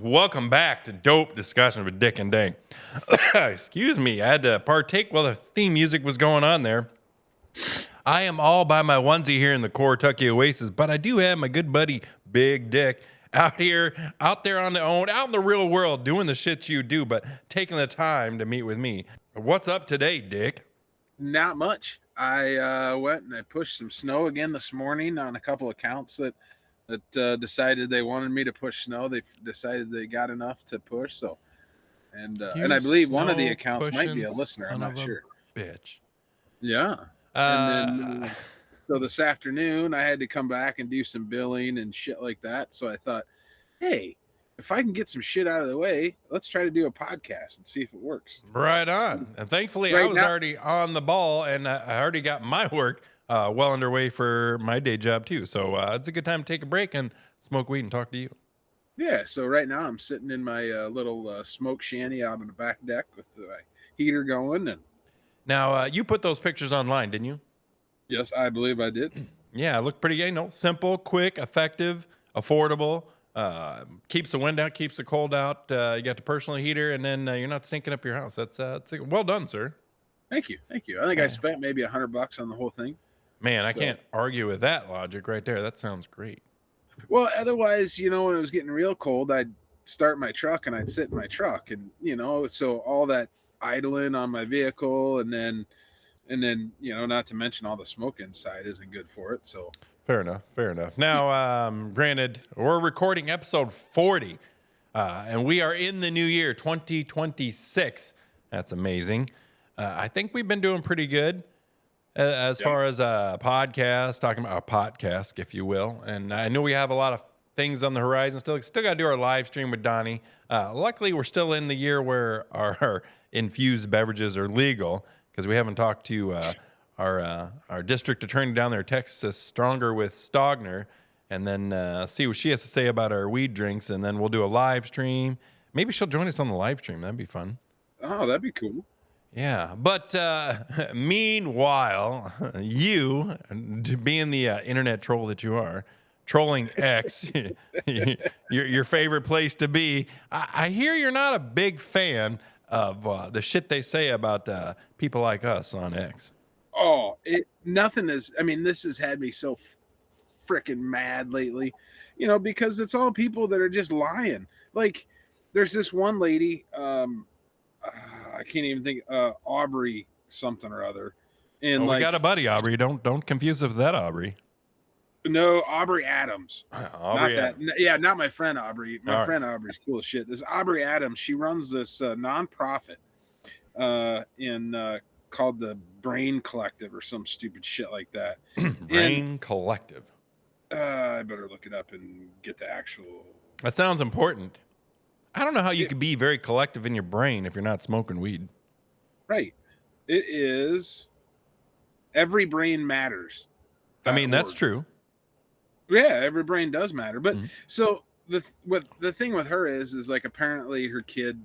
Welcome back to Dope Discussion with Dick and Dank. Excuse me, I had to partake while the theme music was going on there. I am all by my onesie here in the Kentucky Oasis, but I do have my good buddy Big Dick out there on the own, out in the real world, doing the shit you do, but taking the time to meet with me. What's up today, Dick? Not much. I went and I pushed some snow again this morning on a couple accounts that decided they wanted me to push snow. They decided they got enough to push. So, and You I believe one of the snow accounts might be pushing a listener. I'm son not of a sure. bitch. Yeah. And Uh, then so this afternoon I had to come back and do some billing and shit like that. So I thought, hey, if I can get some shit out of the way, let's try to do a podcast and see if it works. Right So on. And thankfully, I right was now, already on the ball and I already got my work well underway for my day job, too. So it's a good time to take a break and smoke weed and talk to you. yeah, so right now I'm sitting in my little smoke shanty out on the back deck with the heater going, and Now, you put those pictures online, didn't you? yes, I believe I did. Yeah, it looked pretty, simple, quick, effective, affordable. Keeps the wind out, keeps the cold out. You got the personal heater, and then you're not stinking up your house. That's well done, sir. Thank you, thank you. I think I spent maybe $100 on the whole thing. Man, I So, can't argue with that logic right there. That sounds great. well, otherwise, when it was getting real cold, I'd start my truck and I'd sit in my truck, and so all that idling on my vehicle, and then not to mention all the smoke inside isn't good for it. So, Fair enough. Fair enough. Now, granted, we're recording episode 40, and we are in the new year, 2026. That's amazing. I think we've been doing pretty good as yeah. far as a podcast, talking about a podcast, if you will. And I know we have a lot of things on the horizon. Still got to do our live stream with Donnie. Luckily, we're still in the year where our infused beverages are legal because we haven't talked to our district attorney down there, Texas, Stronger with Stogner, and then see what she has to say about our weed drinks. And then we'll do a live stream. Maybe she'll join us on the live stream. That'd be fun. Oh, that'd be cool. Yeah, but meanwhile, you, being the internet troll that you are, trolling X, your favorite place to be. I hear you're not a big fan of the shit they say about people like us on X. Oh, nothing is. I mean, this has had me so freaking mad lately, because it's all people that are just lying. Like, there's this one lady. I can't even think. Aubrey something or other, and Oh, we like, got a buddy, Aubrey. Don't confuse us with that Aubrey. no, Aubrey Adams. Aubrey, Not that. Yeah, not my friend Aubrey. My All friend Aubrey's cool as shit. This Aubrey Adams. She runs this nonprofit in called the Brain Collective or some stupid shit like that. Brain Collective. I better look it up and get the actual. That sounds important. I don't know how you could be very collective in your brain if you're not smoking weed. Right. It is Every Brain Matters. I mean, that's true. Yeah, every brain does matter. But Mhm. so the thing with her is like apparently her kid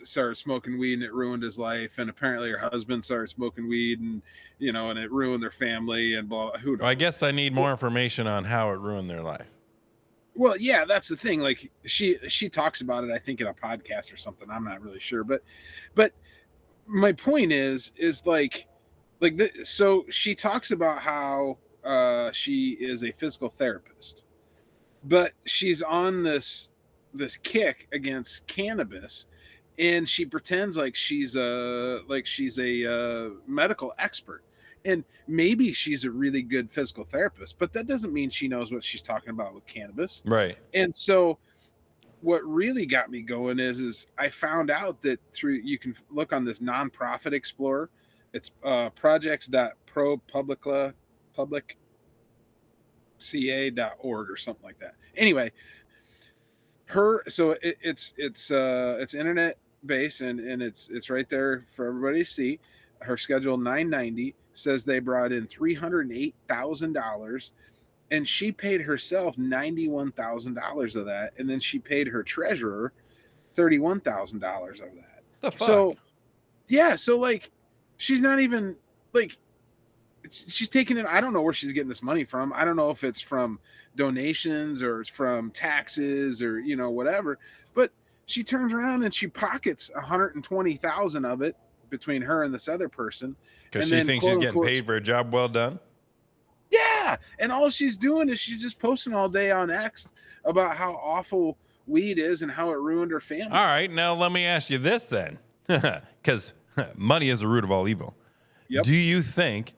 started smoking weed and it ruined his life, and apparently her husband started smoking weed and and it ruined their family and blah. Who knows? Well, I guess I need more information on how it ruined their life. Well, yeah, that's the thing. Like she talks about it, I think, in a podcast or something. I'm not really sure, but my point is so she talks about how she is a physical therapist, but she's on this kick against cannabis, and she pretends like she's a medical expert, and maybe she's a really good physical therapist, but that doesn't mean she knows what she's talking about with cannabis. Right. And so what really got me going is I found out that you can look on this nonprofit explorer. It's projects.publica.org or something like that. Anyway, it's internet based, and it's right there for everybody to see. Her schedule $990 says they brought in $308,000, and she paid herself $91,000 of that, and then she paid her treasurer $31,000 of that. The fuck? So yeah, so like she's not even like she's taking it. I don't know where she's getting this money from. I don't know if it's from donations or it's from taxes or whatever. But she turns around and she pockets 120,000 of it between her and this other person, Because and she then thinks quote she's getting unquote, paid for a job well done. yeah. And all she's doing is she's just posting all day on X about how awful weed is and how it ruined her family. All right, now let me ask you this then, because money is the root of all evil. Yep. Do you think,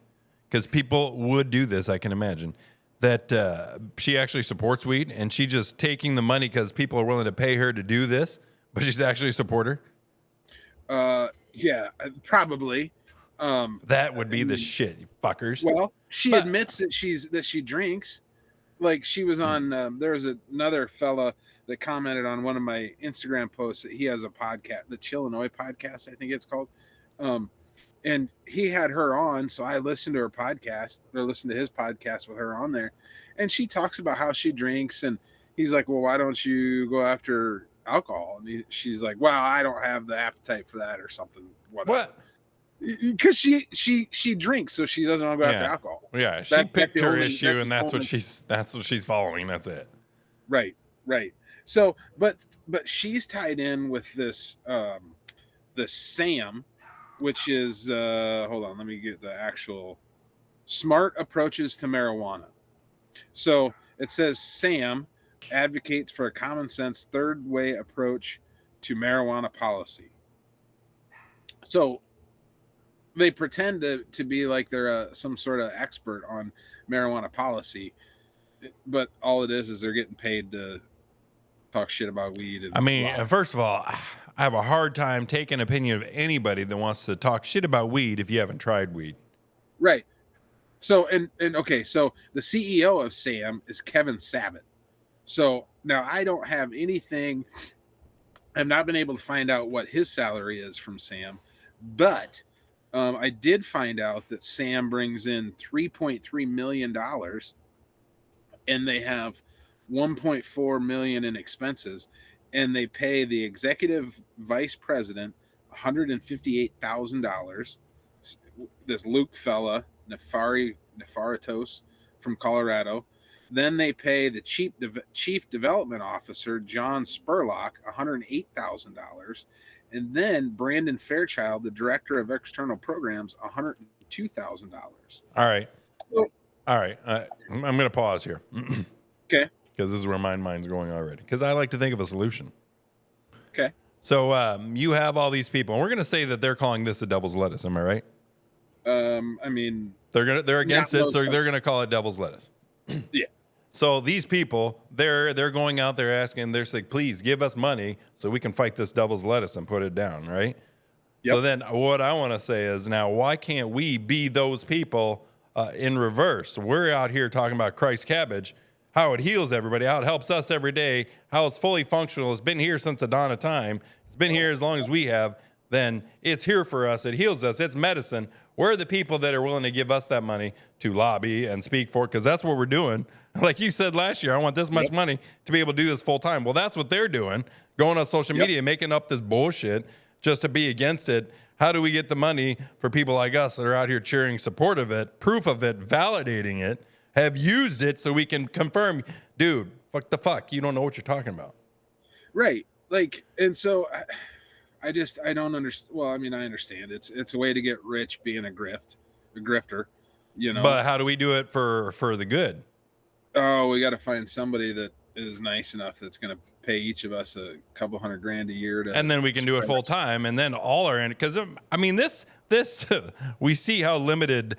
because people would do this, I can imagine, that she actually supports weed and she just taking the money because people are willing to pay her to do this, but she's actually a supporter? Yeah, probably. That would be the shit, you fuckers. Well, she admits that she drinks. Like she was on. There was another fella that commented on one of my Instagram posts that he has a podcast, the Chillinois podcast, I think it's called. And he had her on, so I listened to her podcast or listened to his podcast with her on there, and she talks about how she drinks, and he's like, "Well, why don't you go after alcohol?" And she's like, "Well, I don't have the appetite for that or something." Whatever. What? Because she drinks, so she doesn't want to go after alcohol. Yeah, she picked her issue, and that's what she's following. That's it. Right. So, but she's tied in with this the SAM, which is hold on, let me get the actual Smart Approaches to Marijuana. So it says SAM advocates for a common sense third way approach to marijuana policy. So they pretend to be like they're some sort of expert on marijuana policy, but all it is they're getting paid to talk shit about weed. I mean, first of all, I have a hard time taking opinion of anybody that wants to talk shit about weed if you haven't tried weed. Right. So and okay, so the CEO of SAM is Kevin Sabat. So now I don't have anything. I've not been able to find out what his salary is from SAM, but I did find out that SAM brings in $3.3 million, and they have $1.4 million in expenses, and they pay the executive vice president $158,000. This Luke fella, Nefaritos from Colorado. Then they pay the chief development officer, John Spurlock, $108,000. And then Brandon Fairchild, the director of external programs, $102,000. All right. So, all right. I'm going to pause here. Okay. Because this is where my mind's going already. Because I like to think of a solution. Okay. So you have all these people, and we're going to say that they're calling this a devil's lettuce. Am I right? I mean, they're against it, so they're going to call it devil's lettuce. Yeah. So these people, they're going out there asking, they're saying, please give us money so we can fight this devil's lettuce and put it down, right? Yep. So then what I want to say is, now, why can't we be those people in reverse? We're out here talking about Christ cabbage, how it heals everybody, how it helps us every day, how it's fully functional. It's been here since the dawn of time. It's been here as long as we have. Then it's here for us. It heals us. It's medicine. We're the people that are willing to give us that money to lobby and speak for it, because that's what we're doing. Like you said last year, I want this much money to be able to do this full time. Well, that's what they're doing, going on social media, making up this bullshit just to be against it. How do we get the money for people like us that are out here cheering support of it, proof of it, validating it, have used it so we can confirm, dude, fuck, you don't know what you're talking about. Right. Like, and so I don't understand. Well, I mean, I understand it's a way to get rich being a grifter, you know. But how do we do it for the good? Oh, we got to find somebody that is nice enough that's going to pay each of us a couple $100,000 a year and then we can do it full time, and then all our, because I mean this we see how limited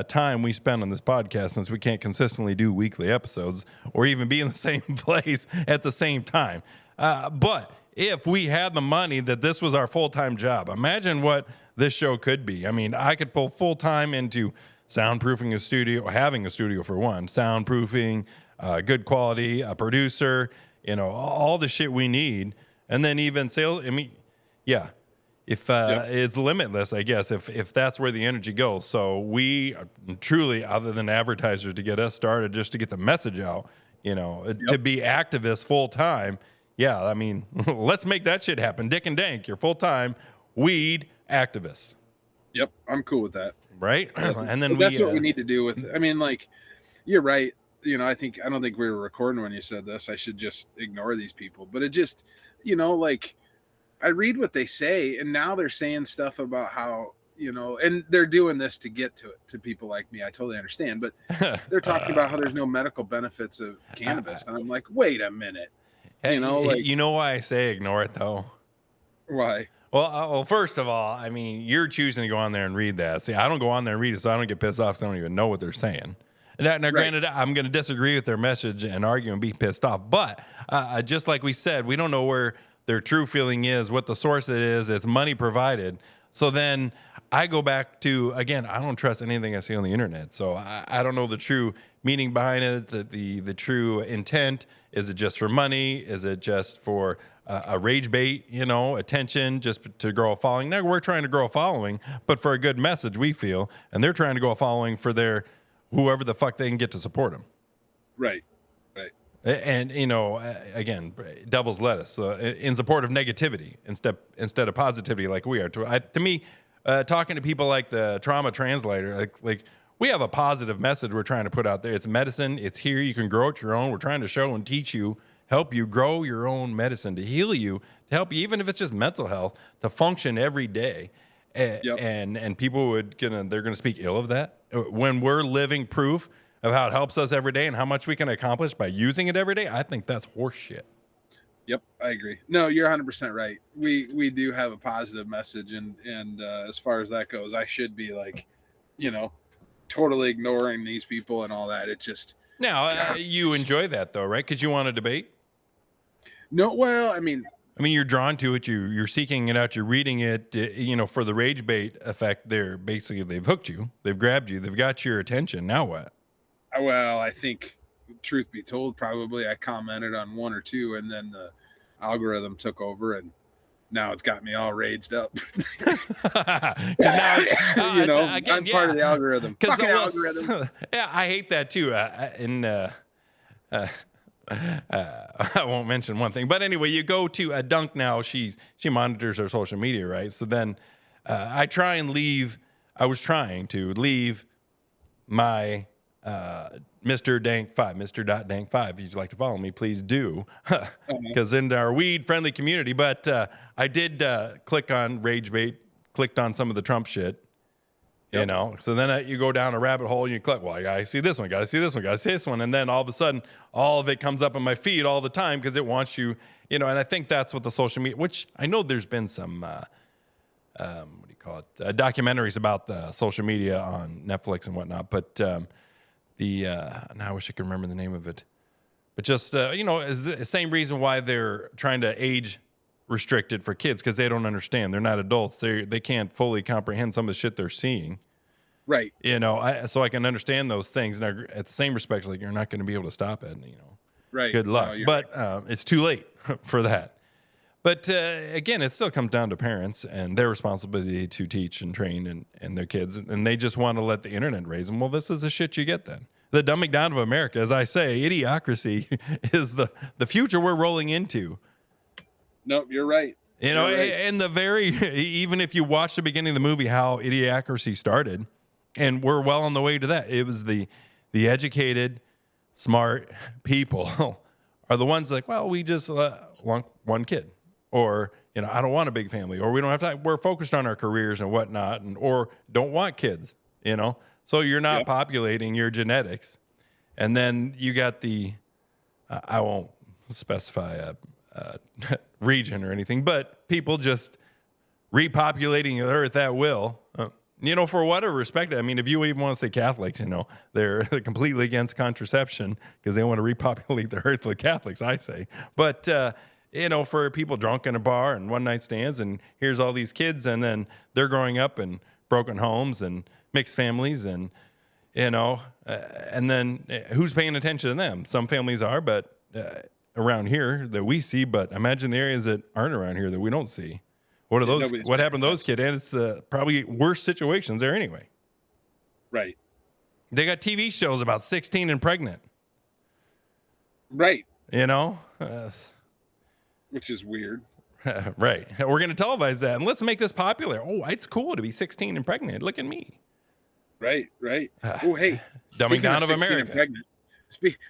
time we spend on this podcast, since we can't consistently do weekly episodes or even be in the same place at the same time. But if we had the money that this was our full-time job, imagine what this show could be. I mean, I could pull full-time into soundproofing a studio, having a studio for one, soundproofing, good quality, a producer, all the shit we need. And then even sales. I mean, yeah, if it's limitless, I guess, if that's where the energy goes. So we truly, other than advertisers to get us started, just to get the message out, to be activists full-time. Yeah, I mean, let's make that shit happen. Dick and Dank, you're full-time weed activists. Yep, I'm cool with that. right? And then But that's what we need to do with. I mean, like, you're right. I don't think we were recording when you said this. I should just ignore these people. But it just, like, I read what they say, and now they're saying stuff about how, and they're doing this to get to people like me. I totally understand, but they're talking about how there's no medical benefits of cannabis, and I'm like, wait a minute, like, you know why I say ignore it though? why? Well, first of all, I mean, you're choosing to go on there and read that. See, I don't go on there and read it, so I don't get pissed off. 'Cause I don't even know what they're saying. Now, Right. granted, I'm going to disagree with their message and argue and be pissed off. But just like we said, we don't know where their true feeling is, what the source it is. It's money provided. So then I go back to, again, I don't trust anything I see on the internet. So I don't know the true meaning behind it, the true intent. Is it just for money? Is it just for a rage bait, attention, just to grow a following? Now, we're trying to grow a following, but for a good message, we feel. And they're trying to grow a following for their whoever the fuck they can get to support them. Right. And, again, devil's lettuce in support of negativity instead of positivity like we are. To me, talking to people like the trauma translator, like we have a positive message we're trying to put out there. It's medicine. It's here. You can grow it your own. We're trying to show and teach you, help you grow your own medicine, to heal you, to help you, even if it's just mental health, to function every day. Yep. And people they're gonna speak ill of that when we're living proof of how it helps us every day and how much we can accomplish by using it every day. I think that's horseshit. Yep, I agree. No, you're 100% right. We do have a positive message, and as far as that goes, I should be like, totally ignoring these people and all that. It just now you enjoy that though, right? Because you want to debate. No, well, I mean, you're drawn to it. You're seeking it out. You're reading it. For the rage bait effect. They've hooked you. They've grabbed you. They've got your attention. Now what? Well, I think, truth be told, probably I commented on one or two, and then the algorithm took over, and now it's got me all raged up. Now I'm part of the algorithm. Fucking algorithm. Yeah, I hate that too. I won't mention one thing, but anyway, you go to Dunk now. She monitors her social media, right? So then I was trying to leave my Mr. Dank 5, Mr. Dank 5. If you'd like to follow me, please do, because in our weed friendly community. But I did click on rage bait, clicked on some of the Trump shit. Yep. So then you go down a rabbit hole and you click, well, I gotta see this one, gotta see this one, gotta see this one. And then all of a sudden, all of it comes up in my feed all the time because it wants you, and I think that's what the social media, which I know there's been some, what do you call it, documentaries about the social media on Netflix and whatnot. But now I wish I could remember the name of it. But just, is the same reason why they're trying to age restricted for kids, because they don't understand. They're not adults. They can't fully comprehend some of the shit they're seeing. Right. So I can understand those things. And at the same respect, like, you're not going to be able to stop it. Right. Good luck. No, but right. It's too late for that. But again, it still comes down to parents and their responsibility to teach and train and their kids. And they just want to let the internet raise them. Well, this is the shit you get then. The dumbing down of America, as I say, idiocracy is the future we're rolling into. Nope, you're right. You're right. And even if you watch the beginning of the movie, how idiocracy started, and we're well on the way to that. It was the educated, smart people are the ones like, well, we just want one kid, or I don't want a big family, or we don't have time. We're focused on our careers and whatnot, or don't want kids. So you're not populating your genetics, and then you got I won't specify a region or anything, but people just repopulating the earth at will. For whatever respect. I mean, if you even want to say Catholics, they're completely against contraception because they want to repopulate the earth with Catholics, I say. But, for people drunk in a bar and one night stands, and here's all these kids, and then they're growing up in broken homes and mixed families, and, and then who's paying attention to them? Some families are, but around here that we see, but imagine the areas that aren't around here that we don't see. What are those? What happened to those kids? And it's the probably worst situations there anyway. Right. They got TV shows about 16 and pregnant. Right. Which is weird. Right. We're going to televise that, and let's make this popular. Oh, it's cool to be 16 and pregnant. Look at me. Right. Oh, hey, Dumbing speaking of down of 16 and America. pregnant,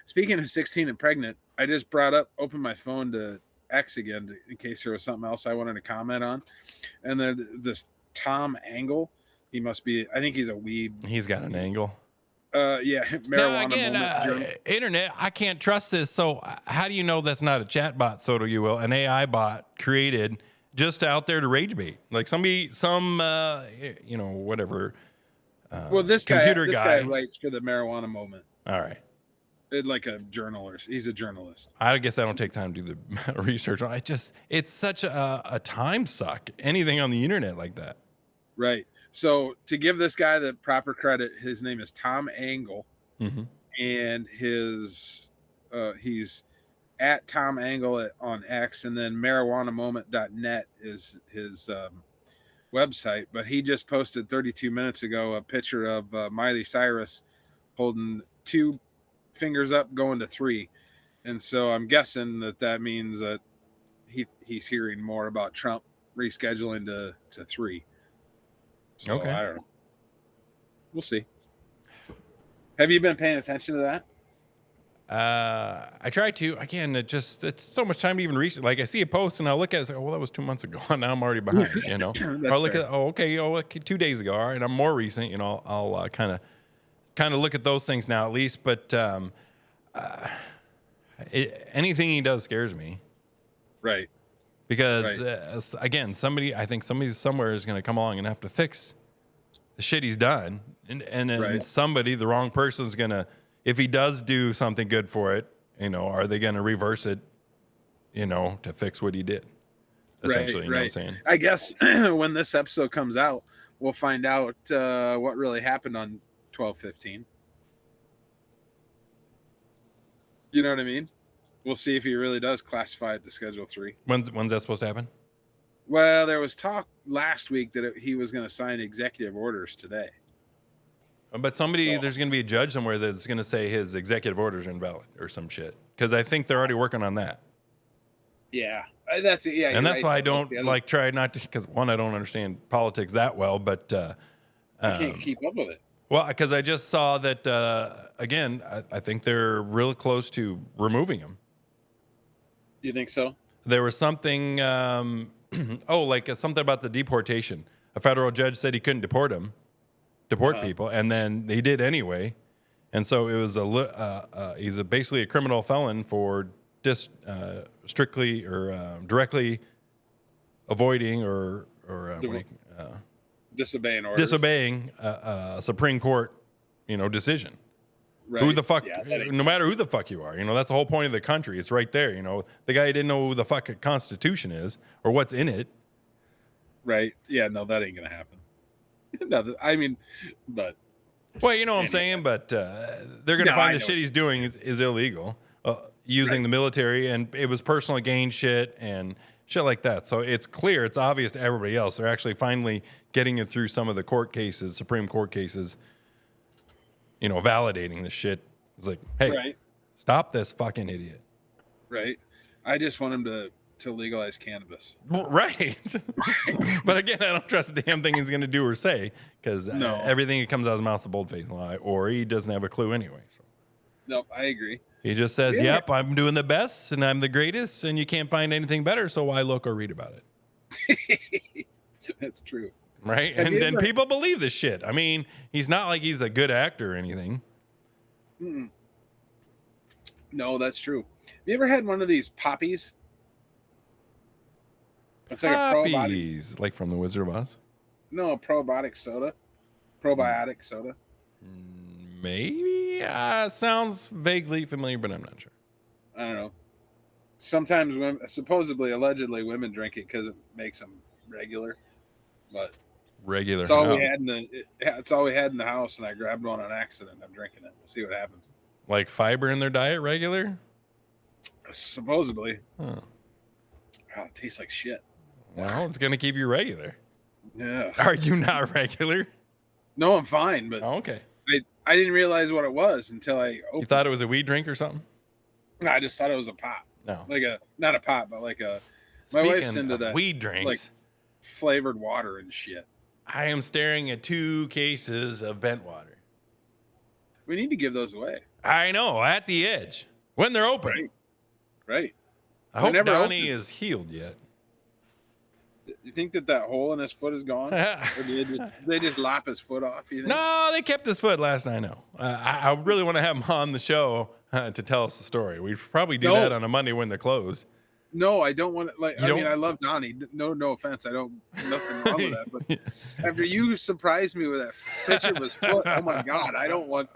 speaking of 16 and pregnant, I just opened my phone to X again in case there was something else I wanted to comment on. And then this Tom Angle, he must be, I think he's a weed. He's got an angle. Yeah, Now, marijuana again, moment journal. internet, I can't trust this. So how do you know that's not a chat bot, so do you will, an AI bot created just out there to rage bait? Like whatever. Well, this computer guy guy. writes for the marijuana moment. All right. Like a journalist. He's a journalist. I guess I don't take time to do the research. It's such a time suck. Anything on the internet like that. Right. So to give this guy the proper credit, his name is Tom Angle, and he's at Tom Angle on X, and then marijuanamoment.net is his website. But he just posted 32 minutes ago a picture of Miley Cyrus holding 2 fingers up, going to 3, and so I'm guessing that means that he's hearing more about Trump rescheduling to 3. So, Okay. I don't know. We'll see. Have you been paying attention to that? I try to. Again, it's so much time to even research. Like, I see a post and I'll look at it and say, well, that was 2 months ago. Now I'm already behind, Or I'll look fair. at, 2 days ago. All right, I'm more recent. I'll kind of look at those things now at least. But anything he does scares me. Right. Because again, somebody somewhere is going to come along and have to fix the shit he's done, and then somebody, the wrong person, is going to, if he does do something good for it, are they going to reverse it, to fix what he did? Essentially, you know what I'm saying? I guess when this episode comes out, we'll find out what really happened on 12/15. You know what I mean? We'll see if he really does classify it to Schedule 3. When's that supposed to happen? Well, there was talk last week that he was going to sign executive orders today. But there's going to be a judge somewhere that's going to say his executive orders are invalid or some shit. Because I think they're already working on that. Yeah, that's it. Yeah, and that's why I don't try not to, because one, I don't understand politics that well, but I can't keep up with it. Well, because I just saw that again. I think they're really close to removing him. You think so? There was something, something about the deportation. A federal judge said he couldn't deport people, and then they did anyway. And so it was he's basically a criminal felon for strictly or directly avoiding or disobeying orders. Disobeying a Supreme Court, decision. Right. Who the fuck? No matter who the fuck you are, that's the whole point of the country. It's right there. The guy didn't know who the fuck a Constitution is or what's in it. Right. Yeah. No, that ain't gonna happen. No, I mean, but. Well, you know what I'm saying, but they're gonna find the shit he's doing is illegal, using the military, and it was personal gain shit and shit like that. So it's clear, it's obvious to everybody else. They're actually finally getting it through some of the court cases, Supreme Court cases. Validating this shit. It's like, hey, stop this fucking idiot. Right. I just want him to legalize cannabis. Right. But again, I don't trust a damn thing he's going to do or say, because everything that comes out of his mouth is a bold-faced lie, or he doesn't have a clue anyway. So. Nope, I agree. He just says, yep, I'm doing the best, and I'm the greatest, and you can't find anything better, so why look or read about it? That's true. Right? And then people believe this shit. I mean, he's not like he's a good actor or anything. Mm-mm. No, that's true. Have you ever had one of these poppies? It's like poppies, like from the Wizard of Oz? No, a probiotic soda. Probiotic soda. Maybe. Sounds vaguely familiar, but I'm not sure. I don't know. Sometimes supposedly, allegedly, women drink it because it makes them regular. But regular. It's all we had it's all we had in the house, and I grabbed one on accident. I'm drinking it. We'll see what happens. Like fiber in their diet, regular? Supposedly. Huh. Oh, it tastes like shit. Well, it's gonna keep you regular. Yeah. Are you not regular? No, I'm fine, but okay. I didn't realize what it was until I opened. You thought it was a weed drink or something? No, I just thought it was a pop. No. Like not a pop, but like a. Speaking my wife's into of that weed drinks. like flavored water and shit. I am staring at 2 cases of bent water. We need to give those away. I know, at the edge when they're open. Right. I hope never Donnie open. is healed yet. You think that hole in his foot is gone? Or did they just lop his foot off? You think? No, they kept his foot last night. No, I really want to have him on the show to tell us the story. We probably do that on a Monday when they're closed. No, I don't want to. Like, I mean, I love Donnie. No offense. I don't. Nothing wrong with that. But after you surprised me with that picture of his foot, oh my God, I don't want.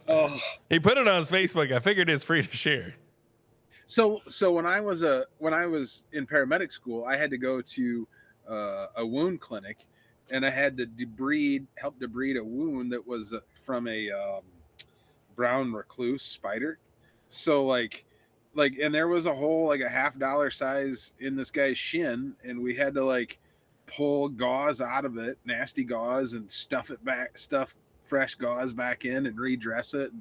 Oh. He put it on his Facebook. I figured it's free to share. So when I was in paramedic school, I had to go to a wound clinic, and I had to help debride a wound that was from a brown recluse spider. So and there was a hole like a $50 size in this guy's shin, and we had to like pull gauze out of it, nasty gauze, and stuff fresh gauze back in and redress it.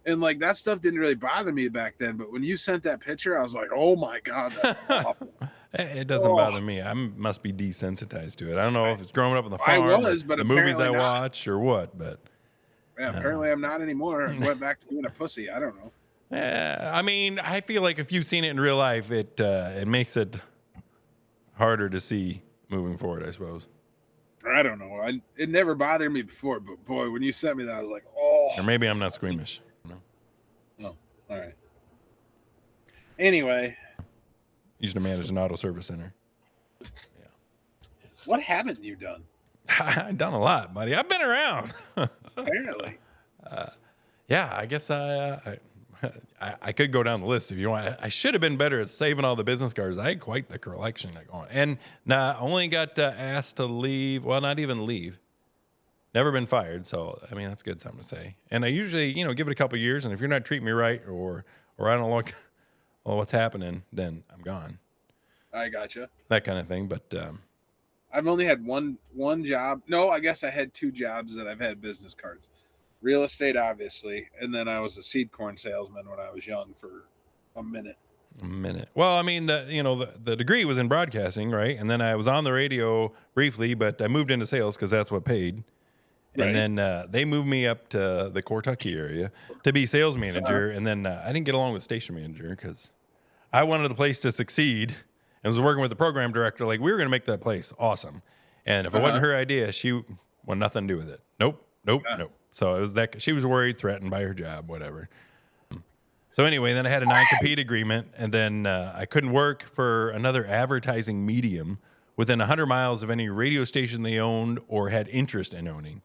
And like that stuff didn't really bother me back then, but when you sent that picture, I was like, "Oh my God, that's awful." It doesn't bother me. I must be desensitized to it. I don't know if it's growing up on the farm, but the movies I not. watch, or what. But apparently, I'm not anymore. I went back to being a pussy. I don't know. I mean, I feel like if you've seen it in real life, it makes it harder to see moving forward, I suppose. I don't know. It never bothered me before, but boy, when you sent me that, I was like, "Oh." Or maybe I'm not squeamish. Oh, all right. Anyway, used to manage an auto service center. Yeah. What haven't you done? I've done a lot, buddy. I've been around. Apparently. Yeah, I guess I could go down the list if you want. I should have been better at saving all the business cards. I had quite the collection going. And I only got asked to leave. Well, not even leave. Never been fired. So, I mean, that's good something to say. And I usually, give it a couple years. And if you're not treating me right or I don't look, well, what's happening, then I'm gone. I gotcha. That kind of thing. But I've only had one job. No, I guess I had 2 jobs that I've had business cards. Real estate, obviously, and then I was a seed corn salesman when I was young for a minute. Well, I mean, the degree was in broadcasting, right? And then I was on the radio briefly, but I moved into sales because that's what paid. Right. And then they moved me up to the Kentucky area to be sales manager. And then I didn't get along with station manager because I wanted the place to succeed and was working with the program director. Like, we were going to make that place awesome. And if it wasn't her idea, she wanted nothing to do with it. Nope. So it was that she was worried, threatened by her job, whatever. So anyway, then I had a non-compete agreement, and then I couldn't work for another advertising medium within 100 miles of any radio station they owned or had interest in owning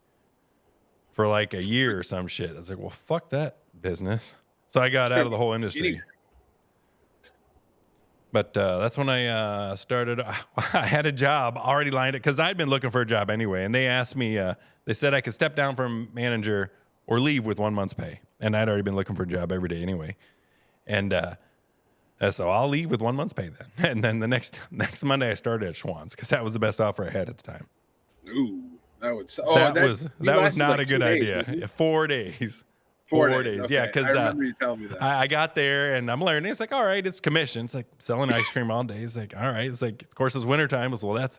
for like a year or some shit. I was like, well, fuck that business. So I got out of the whole industry. But that's when I started. I had a job already lined up because I'd been looking for a job anyway. And they asked me, they said I could step down from manager or leave with 1 month's pay. And I'd already been looking for a job every day anyway. And so I'll leave with 1 month's pay then. And then the next Monday I started at Schwann's because that was the best offer I had at the time. Ooh, that was not like a good idea. 4 days. 4 days. Okay. Yeah, because I remember you telling me that. I got there and I'm learning. It's like, all right, it's commission. It's like selling ice cream all day. It's like, all right. It's like, of course, it's wintertime. Well,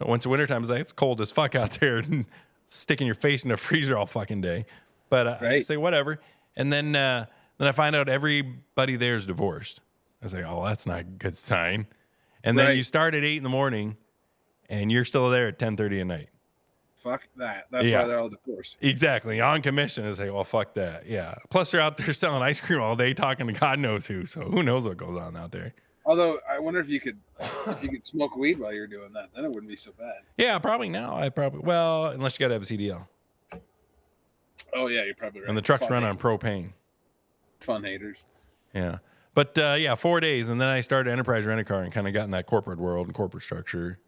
once wintertime, it's like, it's cold as fuck out there and sticking your face in the freezer all fucking day. But I say whatever. And then I find out everybody there is divorced. I was like, oh, that's not a good sign. And then you start at 8 a.m. and you're still there at 10:30 at night. Fuck that. That's why they're all divorced. Exactly. On commission, it's like, well, fuck that. Yeah. Plus, they're out there selling ice cream all day, talking to God knows who. So who knows what goes on out there. Although I wonder if you could smoke weed while you're doing that, then it wouldn't be so bad. Yeah, probably now. Unless you got to have a CDL. Oh yeah, you're probably right. And the trucks run on propane. Fun haters. Yeah. But 4 days, and then I started Enterprise Rent-A-Car and kind of got in that corporate world and corporate structure.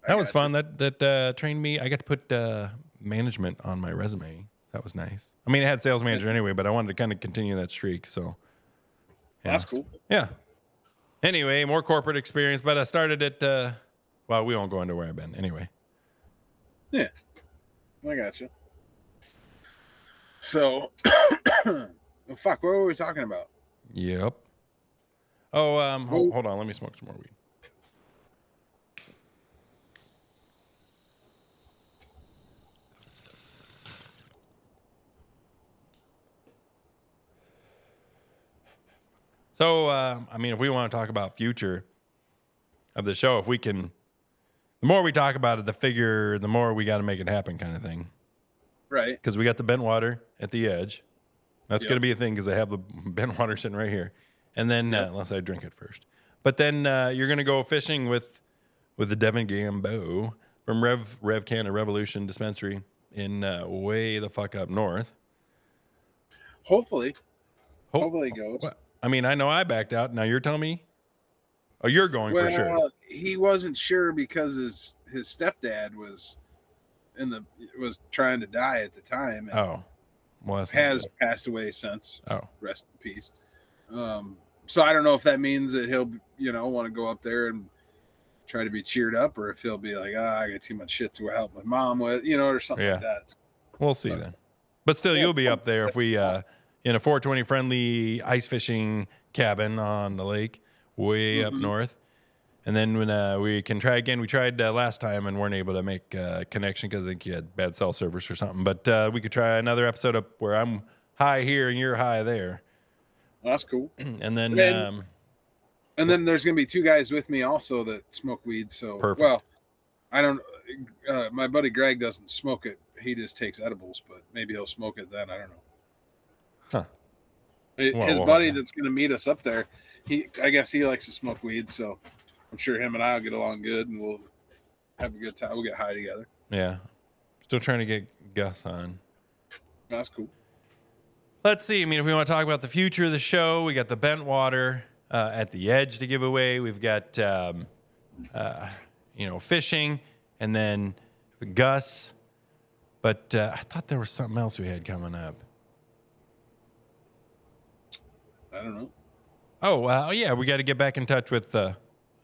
That was fun. That trained me. I got to put management on my resume. That was nice. I mean, I had sales manager anyway, but I wanted to kind of continue that streak. So that's cool. Yeah. Anyway, more corporate experience, but I started at. Well, we won't go into where I've been anyway. Yeah, I got you. So, fuck. What were we talking about? Yep. Oh, hold on. Let me smoke some more weed. So, I mean, if we want to talk about future of the show, if we can, the more we talk about it, the more we got to make it happen kind of thing. Right. Because we got the bent water at the edge. That's Yep. going to be a thing because I have the bent water sitting right here. And then, unless I drink it first. But then you're going to go fishing with the Devin Gambo from Rev Canada Revolution Dispensary in way the fuck up north. Hopefully it goes. What? I mean, I know I backed out. Now you're telling me? Oh, you're going for sure. Well, he wasn't sure because his stepdad was trying to die at the time. And Oh, well, that's has passed away since. Oh, Rest in peace. So I don't know if that means that he'll, want to go up there and try to be cheered up, or if he'll be like, I got too much shit to help my mom with, or something like that. We'll see then. But still, you'll be up there if we in a 420 friendly ice fishing cabin on the lake, way up north. And then when we can try again, we tried last time and weren't able to make a connection because I think you had bad cell service or something. But we could try another episode up where I'm high here and you're high there. Well, that's cool. And then there's going to be two guys with me also that smoke weed. So, perfect. Well, I don't. My buddy Greg doesn't smoke it. He just takes edibles, but maybe he'll smoke it then. I don't know. Huh. His buddy that's going to meet us up there, I guess he likes to smoke weed, so I'm sure him and I will get along good, and we'll have a good time. We'll get high together. Yeah. Still trying to get Gus on. That's cool. Let's see. I mean, if we want to talk about the future of the show, we got the bent water at the edge to give away. We've got, fishing, and then Gus. But I thought there was something else we had coming up. I don't know. Oh, yeah. We got to get back in touch with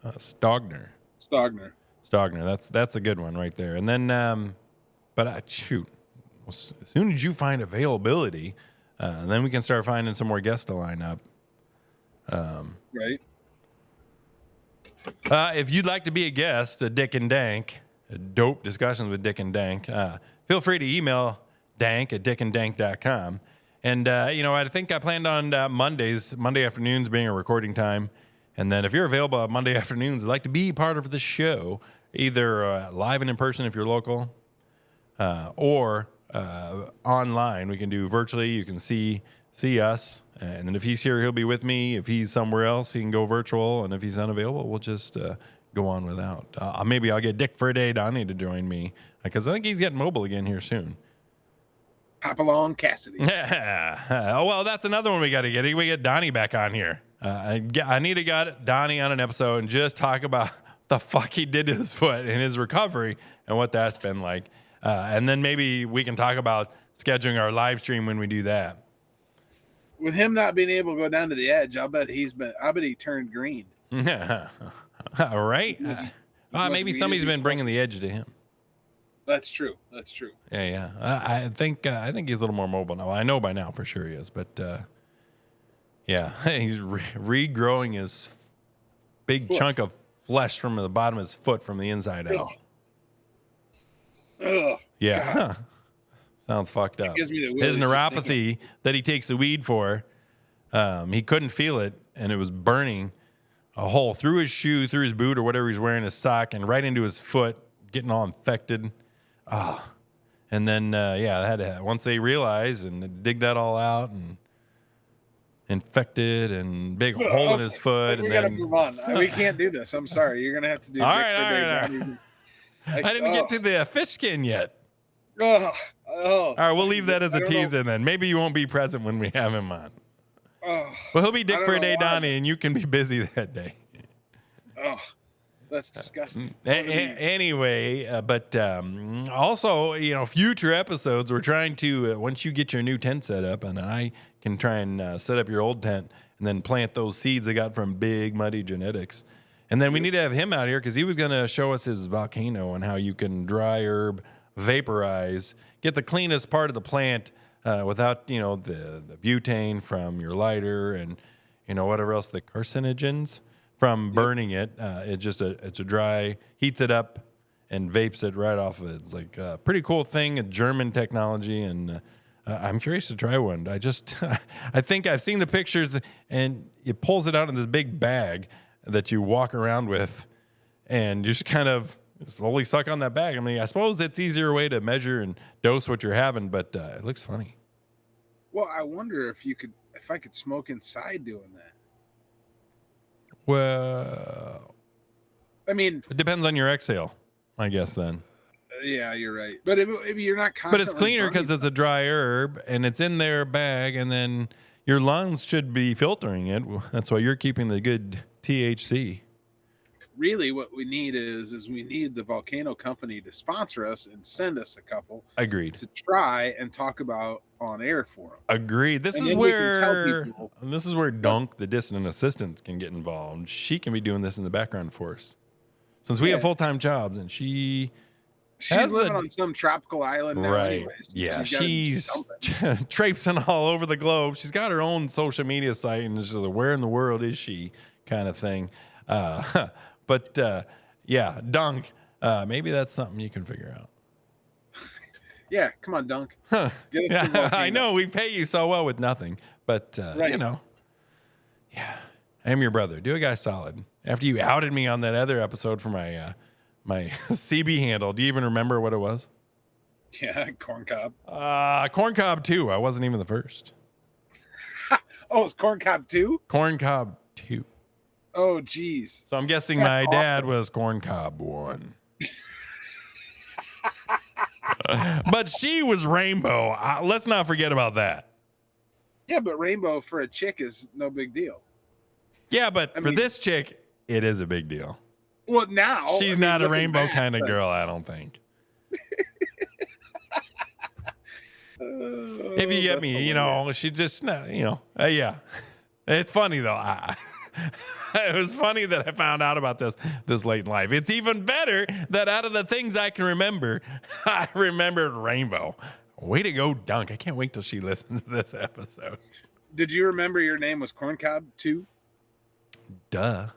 Stogner. That's a good one right there. And then, shoot. As soon as you find availability, then we can start finding some more guests to line up. Right. If you'd like to be a guest, Dick and Dank, dope discussions with Dick and Dank, feel free to email Dank at dickanddank.com. And, I think I planned on Monday afternoons being a recording time. And then if you're available on Monday afternoons, I'd like to be part of the show, either live and in person if you're local, or online. We can do virtually. You can see us. And then if he's here, he'll be with me. If he's somewhere else, he can go virtual. And if he's unavailable, we'll just go on without. Maybe I'll get Dick for a day, Donnie, to join me, because I think he's getting mobile again here soon. Papillon Cassidy. Oh, well, that's another one we got to get. We get Donnie back on here. I need to get Donnie on an episode and just talk about the fuck he did to his foot and his recovery and what that's been like. And then maybe we can talk about scheduling our live stream when we do that. With him not being able to go down to the edge, I bet he turned green. All right. Maybe somebody's been bringing the edge to him. That's true. Yeah. I think he's a little more mobile now. I know by now for sure he is, but he's regrowing his big chunk of flesh from the bottom of his foot from the inside out. Ugh. Yeah. Sounds fucked up. His neuropathy that he takes the weed for, he couldn't feel it, and it was burning a hole through his shoe, through his boot, or whatever he's wearing, his sock, and right into his foot, getting all infected. And then, once they realized and dig that all out and infected and big hole in his foot. We gotta move on. We can't do this. I'm sorry. You're going to have to do all right. I didn't get to the fish skin yet. All right, we'll leave that as a teaser then. Maybe you won't be present when we have him on. Well, he'll be Dick for a day, Donnie, and you can be busy that day. Oh, that's disgusting. Anyway, also, future episodes, we're trying to, once you get your new tent set up, and I can try and set up your old tent and then plant those seeds I got from Big Muddy Genetics. And then we need to have him out here because he was going to show us his volcano and how you can dry herb, vaporize, get the cleanest part of the plant without, the butane from your lighter and, whatever else, the carcinogens from burning it. It's a dry, heats it up and vapes it right off of it. It's like a pretty cool thing, a German technology. And I'm curious to try one. I think I've seen the pictures, and it pulls it out in this big bag that you walk around with, and you just kind of slowly suck on that bag. I mean, I suppose it's easier way to measure and dose what you're having, but it looks funny. Well, I wonder if I could smoke inside doing that. Well, I mean, it depends on your exhale, I guess then. Yeah, you're right. But if you're not But it's constantly cleaner because burning it's a dry herb and it's in their bag, and then your lungs should be filtering it. That's why you're keeping the good THC. really what we need is we need the Volcano Company to sponsor us and send us a couple Agreed. to try and talk about on air for them. Agreed. This And is then we can tell where people- Dank, the distant assistant, can get involved. She can be doing this in the background for us, since we have Yeah. full-time jobs, and she's living on some tropical island now right. anyways. Yeah, She's gotta do she's something. traipsing all over the globe. She's got her own social media site, and it's just like, where in the world is she, kind of thing. But yeah, Dank. Maybe that's something you can figure out. Yeah, come on, Dunk. Huh. Get us some Yeah, I volcanoes. know we pay you so well with nothing, but Right. you know, yeah, I am your brother. Do a guy solid. After you outed me on that other episode for my my CB handle, do you even remember what it was? Yeah, corn cob. Corn Cob 2. I wasn't even the first. Oh, it's corn cob too? Corn Cob 2. Oh, geez. So I'm guessing That's my dad awesome. was Corn Cob 1. But she was Rainbow. Let's not forget about that. Yeah, but rainbow for a chick is no big deal. Yeah, but I for mean- this chick, it is a big deal. Well, now She's I mean, not a looking rainbow back, kind of but- girl, I don't think. If you get that's me, you hilarious. know, she just, yeah. It's funny though. It was funny that I found out about this late in life. It's even better that out of the things I can remember, I remembered Rainbow. Way to go, Dunk. I can't wait till she listens to this episode. Did you remember your name was corn cob too? Duh.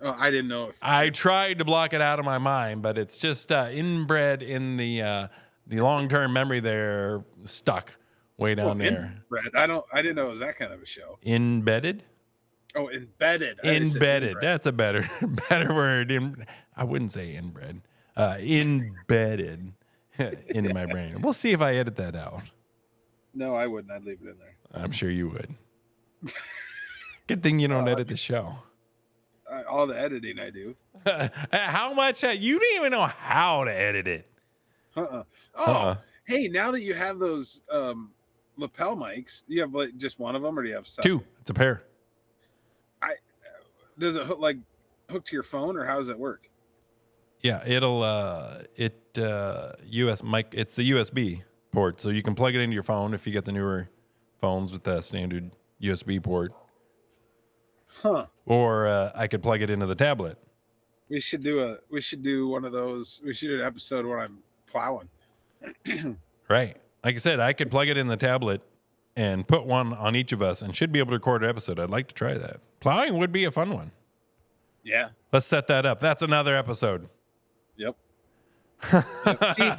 Oh, I didn't know. I tried to block it out of my mind, but it's just inbred in the long-term memory there, stuck way down there. Brad, I didn't know it was that kind of a show. Embedded? Oh, embedded. I just said Embedded. inbred. That's a better word. I wouldn't say inbred. Embedded in my brain. We'll see if I edit that out. No, I wouldn't. I'd leave it in there. I'm sure you would. Good thing you don't edit the show. All the editing I do. How much? You don't even know how to edit it. Oh, hey, now that you have those lapel mics, you have like just one of them, or do you have several? 2. It's a pair. Does it hook to your phone, or how does it work? Yeah, it'll US mic. It's the USB port, so you can plug it into your phone if you get the newer phones with the standard USB port. Huh. Or I could plug it into the tablet. We should do one of those. We should do an episode where I'm plowing. Right. Like I said, I could plug it in the tablet and put one on each of us and should be able to record an episode. I'd like to try that. Plowing would be a fun one. Yeah. Let's set that up. That's another episode. Yep. See,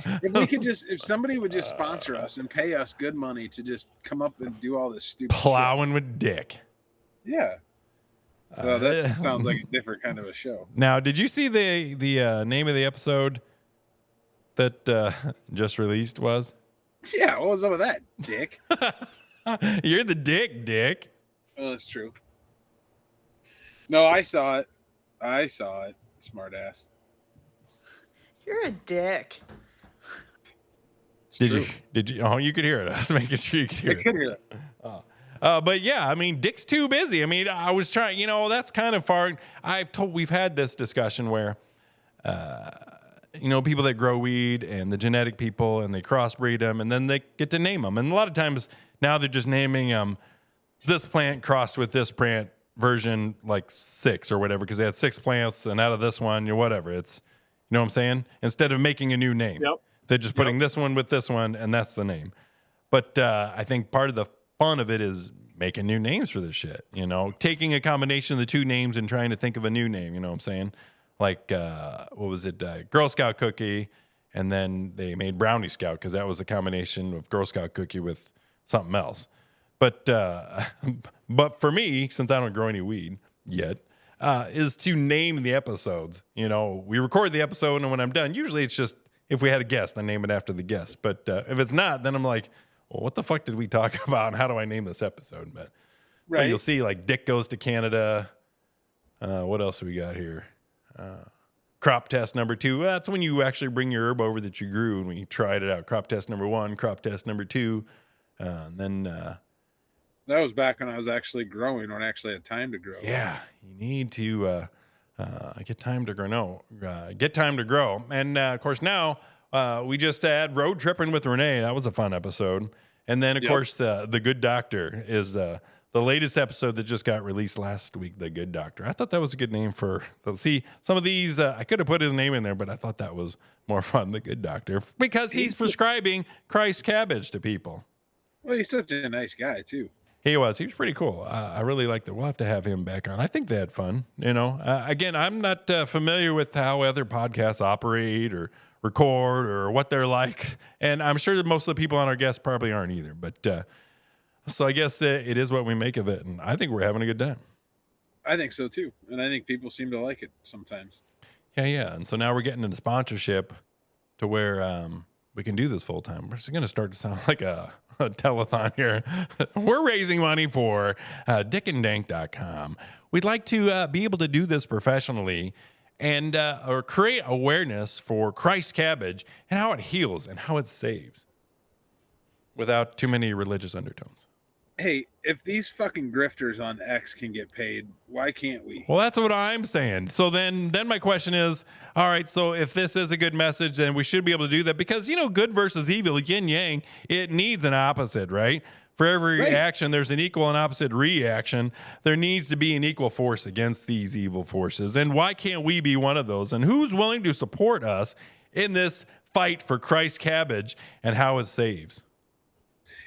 if somebody would just sponsor us and pay us good money to just come up and do all this stupid shit. Plowing with Dick. Yeah. Well, that sounds like a different kind of a show. Now, did you see the name of the episode that just released was? Yeah, what was up with that, Dick? You're the Dick. Oh, that's true. No, I saw it. Smart ass. You're a dick. Did you? Oh, you could hear it. I was making sure you could hear I it. could hear that. But yeah, I mean, Dick's too busy. I mean, I was trying, that's kind of far. We've had this discussion where, people that grow weed and the genetic people and they crossbreed them and then they get to name them. And a lot of times now they're just naming this plant crossed with this plant version like 6 or whatever, because they had 6 plants and out of this one, whatever. It's, you know what I'm saying? Instead of making a new name, Yep. they're just putting this one with this one and that's the name. But I think part of the fun of it is making new names for this shit, taking a combination of the 2 names and trying to think of a new name, you know what I'm saying? Like, what was it? Girl Scout cookie. And then they made Brownie Scout because that was a combination of Girl Scout cookie with something else. But for me, since I don't grow any weed yet, is to name the episodes. You know, we record the episode, and when I'm done, usually it's just if we had a guest, I name it after the guest. But if it's not, then I'm like, well, what the fuck did we talk about, and how do I name this episode? But so you'll see, like, Dick Goes to Canada. What else do we got here? Crop test number 2. That's when you actually bring your herb over that you grew, and we tried it out. Crop test number 1, crop test number 2, and then that was back when I was actually growing, when I actually had time to grow. yeah, you need to get time to grow. No, get time to grow. And of course, now we just had Road Tripping with Renee. That was a fun episode. And then, of course, the Good Doctor is the latest episode that just got released last week. The Good Doctor. I thought that was a good name for. See, some of these I could have put his name in there, but I thought that was more fun. The Good Doctor, because he's prescribing Christ cabbage to people. Well, he's such a nice guy too. He was pretty cool. I really liked it. We'll have to have him back on. I think they had fun. You know, again, I'm not familiar with how other podcasts operate or record or what they're like. And I'm sure that most of the people on our guests probably aren't either. But so I guess it is what we make of it. And I think we're having a good time. I think so too. And I think people seem to like it sometimes. Yeah. And so now we're getting into sponsorship to where we can do this full time. It's going to start to sound like a telethon here. We're raising money for dickanddank.com. We'd like to be able to do this professionally and or create awareness for Christ cabbage and how it heals and how it saves without too many religious undertones. Hey, if these fucking grifters on X can get paid, why can't we? Well, that's what I'm saying. So then my question is, all right, so if this is a good message, then we should be able to do that because, you know, good versus evil, yin yang, it needs an opposite, right? For every action, there's an equal and opposite reaction. There needs to be an equal force against these evil forces. And why can't we be one of those? And who's willing to support us in this fight for Christ cabbage and how it saves?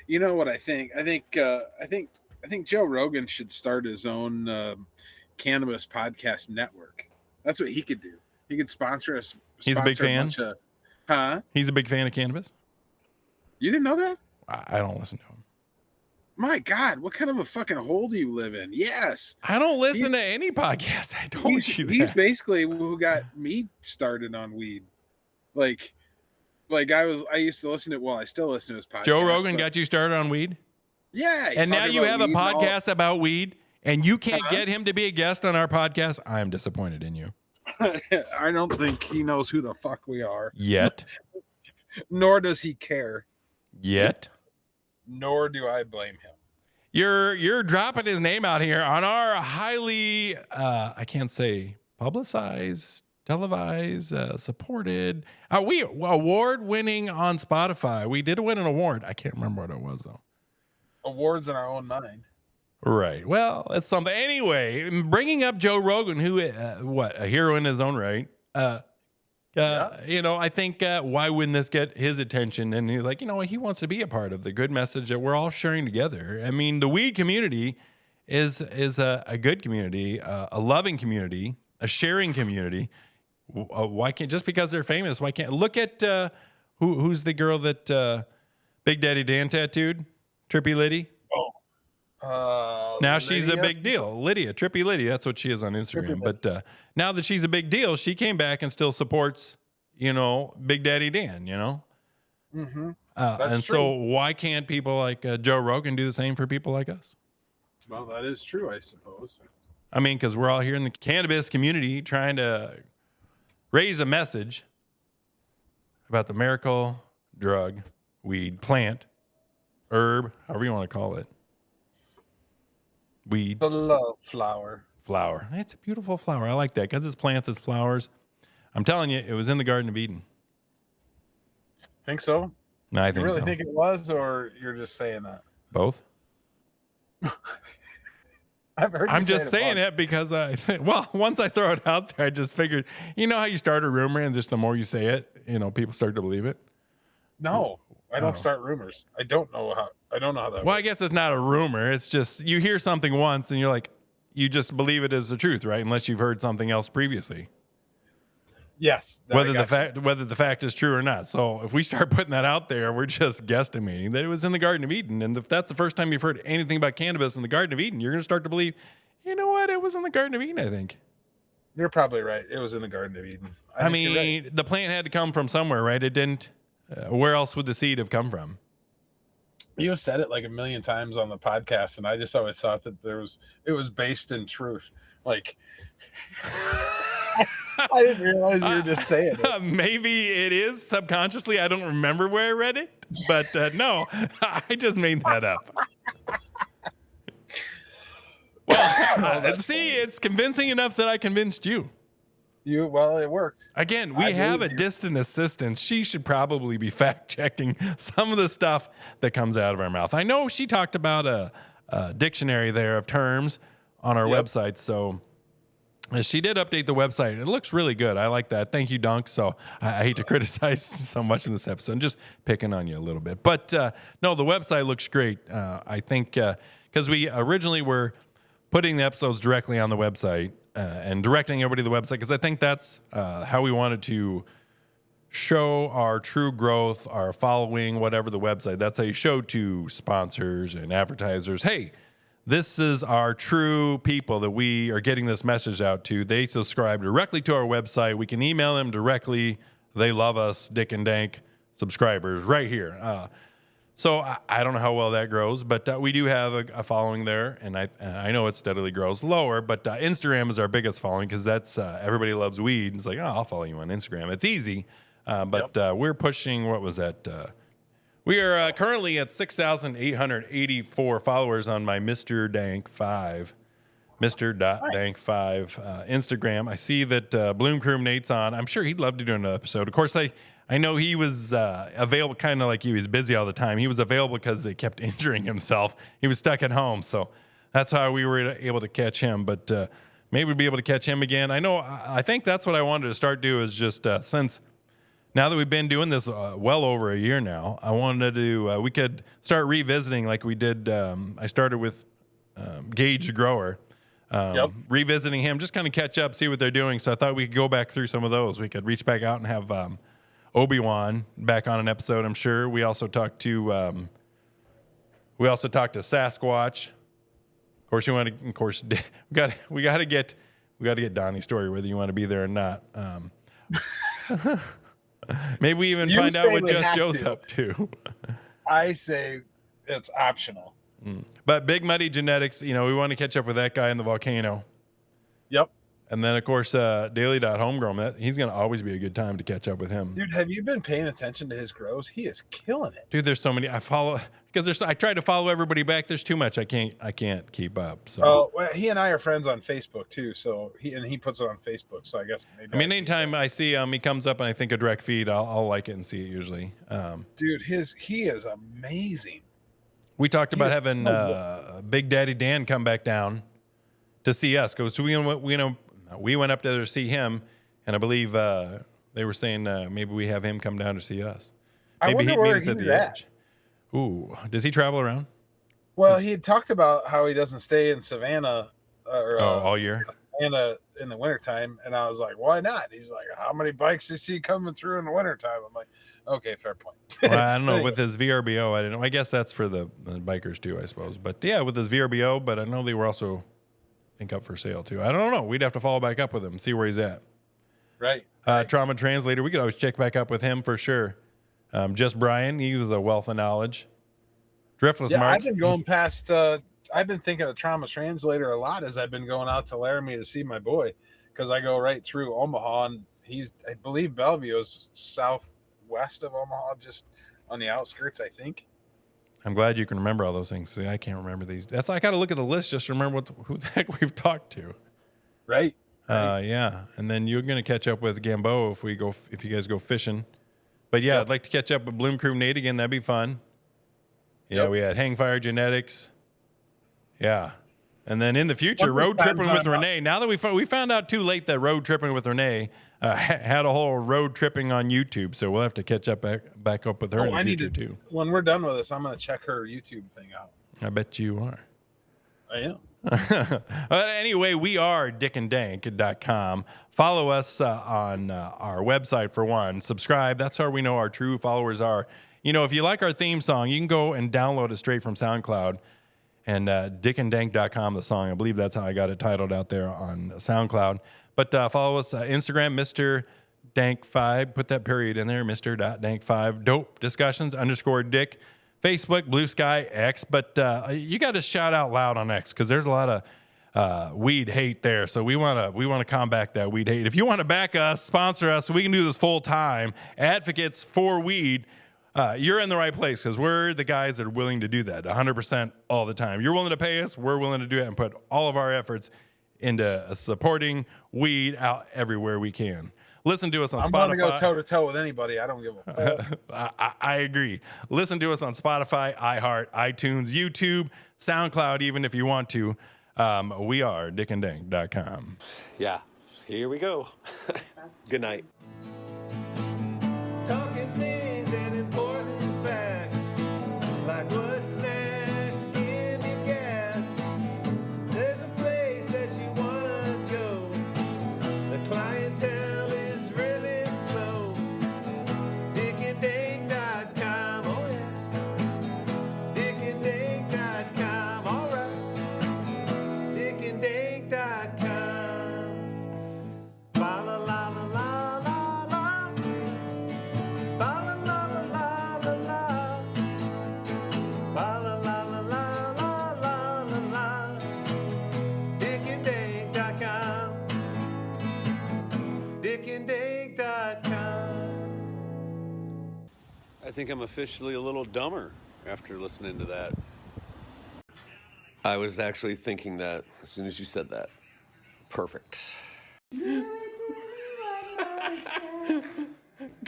You know what I think? I think Joe Rogan should start his own cannabis podcast network. That's what he could do. He could sponsor us. He's a big fan. He's a big fan of cannabis. You didn't know that? I don't listen to him. My God, what kind of a fucking hole do you live in? Yes. I don't listen to any podcast. I told you that. He's basically who got me started on weed. Like I used to listen to, well, I still listen to his podcast. Joe Rogan got you started on weed? Yeah. And now you have a podcast about weed and you can't get him to be a guest on our podcast? I am disappointed in you. I don't think he knows who the fuck we are. Yet. Nor does he care. Yet. Nor do I blame him. You're dropping his name out here on our highly, I can't say publicized, televised, supported. We award winning on Spotify. We did win an award. I can't remember what it was though. Awards in our own mind. Right. Well, it's something. Anyway, bringing up Joe Rogan, who, a hero in his own right. You know, I think why wouldn't this get his attention? And he's like, you know, he wants to be a part of the good message that we're all sharing together. I mean, the weed community is a good community, a loving community, a sharing community. Why can't, just because they're famous, why can't, look at who's the girl that Big Daddy Dan tattooed? Trippy Liddy. Now she's a big deal. Lydia, Trippy Lydia. That's what she is on Instagram. But now that she's a big deal, she came back and still supports, you know, Big Daddy Dan, you know? Mm-hmm. And true. So why can't people like Joe Rogan do the same for people like us? Well, that is true, I suppose. I mean, because we're all here in the cannabis community trying to raise a message about the miracle drug, weed, plant, herb, however you want to call it. Weed. The love flower. Flower. It's a beautiful flower. I like that because it's plants, it's flowers. I'm telling you, it was in the Garden of Eden. Think so? No, I think so. You really think it was, or you're just saying that? Both. I've heard. I'm just saying it because once I throw it out there, I just figured, you know how you start a rumor and just the more you say it, you know, people start to believe it. No, I don't start rumors. I don't know how that Well, works. I guess it's not a rumor. It's just you hear something once and you're like, you just believe it is the truth, right? Unless you've heard something else previously. Yes. whether the fact is true or not. So if we start putting that out there, we're just guesstimating that it was in the Garden of Eden. And if that's the first time you've heard anything about cannabis in the Garden of Eden, you're going to start to believe, you know what, it was in the Garden of Eden, I think. You're probably right. It was in the Garden of Eden. I mean, the plant had to come from somewhere, right? It didn't. Where else would the seed have come from? You have said it like a million times on the podcast, and I just always thought that it was based in truth. Like, I didn't realize you were just saying it. Maybe it is subconsciously. I don't remember where I read it, but no, I just made that up. Well, see, it's convincing enough that I convinced you. Well, it worked. Again, we have a distant assistant. She should probably be fact-checking some of the stuff that comes out of our mouth. I know she talked about a dictionary there of terms on our website, so she did update the website. It looks really good. I like that. Thank you, Dank. So I hate to criticize so much in this episode. I'm just picking on you a little bit. But no, the website looks great. I think because we originally were putting the episodes directly on the website and directing everybody to the website, because I think that's how we wanted to show our true growth, our following, whatever the website. That's how you show to sponsors and advertisers, hey, this is our true people that we are getting this message out to. They subscribe directly to our website. We can email them directly. They love us, Dick and Dank subscribers right here. So I don't know how well that grows, but we do have a following there, and I know it steadily grows lower. But Instagram is our biggest following because that's everybody loves weed. It's like, oh, I'll follow you on Instagram. It's easy, but we're pushing. What was that? We are currently at 6,884 followers on my Mr. Dank 5, Mr. Dank 5 Instagram. I see that Bloom Crew Nate's on. I'm sure he'd love to do an episode. Of course, I know he was available, kind of like he was busy all the time. He was available because they kept injuring himself. He was stuck at home, so that's how we were able to catch him. But maybe we'll be able to catch him again. I think that's what I wanted to start doing is just since now that we've been doing this well over a year now, I wanted to we could start revisiting like we did. I started with Gage the Grower, revisiting him, just kind of catch up, see what they're doing. So I thought we could go back through some of those. We could reach back out and have Obi-Wan back on an episode. I'm sure we also talked to Sasquatch. Of course, we got to get Donnie's story whether you want to be there or not. Maybe we even find out what Just Joe's up to. I say it's optional. But Big Muddy Genetics, we want to catch up with that guy in the volcano. Yep. And then, of course, Daily.Homegrown. He's going to always be a good time to catch up with him. Dude, have you been paying attention to his grows? He is killing it. Dude, there's so many. I try to follow everybody back. There's too much. I can't keep up. So. Well, he and I are friends on Facebook too. So he puts it on Facebook. So I guess. Anytime I see him, he comes up and I think a direct feed. I'll like it and see it usually. Dude, he is amazing. We talked about having Big Daddy Dan come back down to see us. So we went up there to see him, and I believe they were saying maybe we have him come down to see us. Maybe he'd meet us at the edge. Ooh, does he travel around? Well, he had talked about how he doesn't stay in Savannah all year. Savannah in the wintertime, and I was like, why not? He's like, how many bikes does he coming through in the wintertime? I'm like, okay, fair point. Well, I don't know. With his VRBO, I didn't know. I guess that's for the bikers too, I suppose. But yeah, with his VRBO, but I know they were also up for sale too. I don't know. We'd have to follow back up with him, see where he's at. Right. Trauma Translator. We could always check back up with him for sure. Just Brian. He was a wealth of knowledge. Driftless Mark. I've been going past. I've been thinking of Trauma Translator a lot as I've been going out to Laramie to see my boy, because I go right through Omaha, and I believe Bellevue is southwest of Omaha, just on the outskirts, I think. I'm glad you can remember all those things. See, I can't remember these. I got to look at the list just to remember who the heck we've talked to. Right. Yeah. And then you're going to catch up with Gambo if you guys go fishing. But yeah, I'd like to catch up with Bloom Crew Nate again. That'd be fun. Yeah, we had Hangfire Genetics. Yeah. And then in the future, road tripping with Renee. Now that we found out too late that road tripping with Renee had a whole road tripping on YouTube, so we'll have to catch up back up with her in the future too. When we're done with this, I'm going to check her YouTube thing out. I bet you are. I am. Anyway, we are dickanddank.com. Follow us on our website for one. Subscribe. That's how we know our true followers are. You know, if you like our theme song, you can go and download it straight from SoundCloud. And dickanddank.com, the song. I believe that's how I got it titled out there on SoundCloud. But follow us Instagram, Mr. Dank5. Put that period in there, Mr.Dank5. Dope discussions _Dick. Facebook, Blue Sky, X. But you got to shout out loud on X because there's a lot of weed hate there. So we want to combat that weed hate. If you want to back us, sponsor us, so we can do this full time. Advocates for weed. You're in the right place because we're the guys that are willing to do that 100% all the time. You're willing to pay us. We're willing to do it and put all of our efforts into supporting weed out everywhere we can. Listen to us on Spotify. I'm going to go toe to toe with anybody. I don't give a fuck. I agree. Listen to us on Spotify, iHeart, iTunes, YouTube, SoundCloud, even if you want to. We are dickanddank.com. Yeah, here we go. Good night. Talking things and important facts, like what's next, give me gas. There's a place that you wanna go. The clientele is really slow. dickanddank.com, oh yeah. dickanddank.com, alright. dickanddank.com. La la la la la la la. La la la la la la la. La la la la la la la la la. dickanddank.com. dickanddank.com. I think I'm officially a little dumber after listening to that. I was actually thinking that as soon as you said that. Perfect.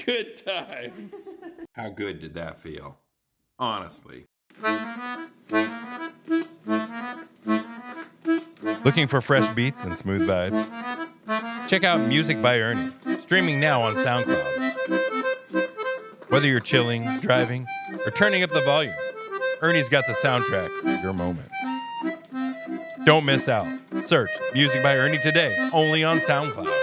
Good times. How good did that feel? Honestly. Looking for fresh beats and smooth vibes? Check out Music by Ernie, streaming now on SoundCloud. Whether you're chilling, driving, or turning up the volume, Ernie's got the soundtrack for your moment. Don't miss out. Search Music by Ernie today, only on SoundCloud.